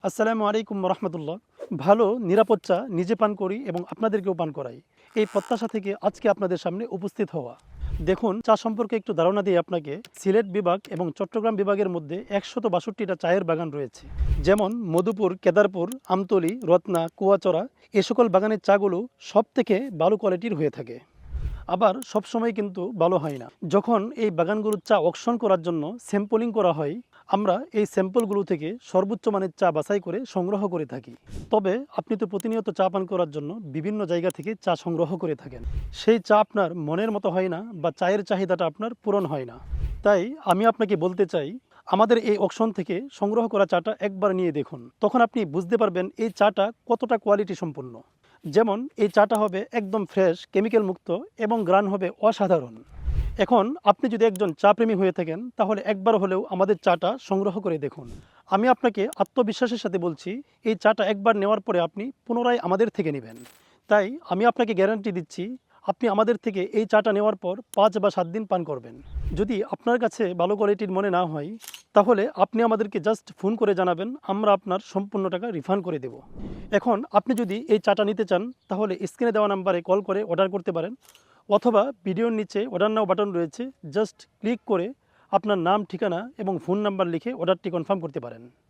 আসসালামু আলাইকুম রহমতুল্লাহ। ভালো নিরাপদ চা নিজে পান করি এবং আপনাদেরকেও পান করাই, এই প্রত্যাশা থেকে আজকে আপনাদের সামনে উপস্থিত হওয়া। দেখুন, চা সম্পর্কে একটু ধারণা দিয়ে আপনাকে। সিলেট বিভাগ এবং চট্টগ্রাম বিভাগের মধ্যে ১৬২টা চায়ের বাগান রয়েছে। যেমন মধুপুর, কেদারপুর, আমতলী, রত্না, কুয়াচড়া। এ সকল বাগানের চাগুলো সব থেকে ভালো কোয়ালিটির হয়ে থাকে। আবার সবসময় কিন্তু ভালো হয় না। যখন এই বাগানগুলোর চা অকশন করার জন্য স্যাম্পলিং করা হয়, আমরা এই স্যাম্পলগুলো থেকে সর্বোচ্চ মানের চা বাছাই করে সংগ্রহ করে থাকি। তবে আপনি তো প্রতিনিয়ত চা পান করার জন্য বিভিন্ন জায়গা থেকে চা সংগ্রহ করে থাকেন। সেই চা আপনার মনের মতো হয় না, বা চায়ের চাহিদাটা আপনার পূরণ হয় না। তাই আমি আপনাকে বলতে চাই, আমাদের এই অকশন থেকে সংগ্রহ করা চাটা একবার নিয়ে দেখুন। তখন আপনি বুঝতে পারবেন এই চাটা কতটা কোয়ালিটি সম্পন্ন। যেমন এই চাটা হবে একদম ফ্রেশ, কেমিক্যাল মুক্ত, এবং গ্রান হবে অসাধারণ। এখন আপনি যদি একজন চা প্রেমী হয়ে থাকেন, তাহলে একবার হলেও আমাদের চাটা সংগ্রহ করে দেখুন। আমি আপনাকে আত্মবিশ্বাসের সাথে বলছি, এই চাটা একবার নেওয়ার পরে আপনি পুনরায় আমাদের থেকে নেবেন। তাই আমি আপনাকে গ্যারান্টি দিচ্ছি, আপনি আমাদের থেকে এই চাটা নেওয়ার পর ৫ বা ৭ দিন পান করবেন। যদি আপনার কাছে ভালো কোয়ালিটির মনে না হয়, তাহলে আপনি আমাদেরকে জাস্ট ফোন করে জানাবেন, আমরা আপনার সম্পূর্ণ টাকা রিফান্ড করে দেব। এখন আপনি যদি এই চাটা নিতে চান, তাহলে স্ক্রিনে দেওয়া নাম্বারে কল করে অর্ডার করতে পারেন, অথবা ভিডিওর নিচে অর্ডার নাও বাটন রয়েছে, জাস্ট ক্লিক করে আপনার নাম, ঠিকানা এবং ফোন নাম্বার লিখে অর্ডারটি কনফার্ম করতে পারেন।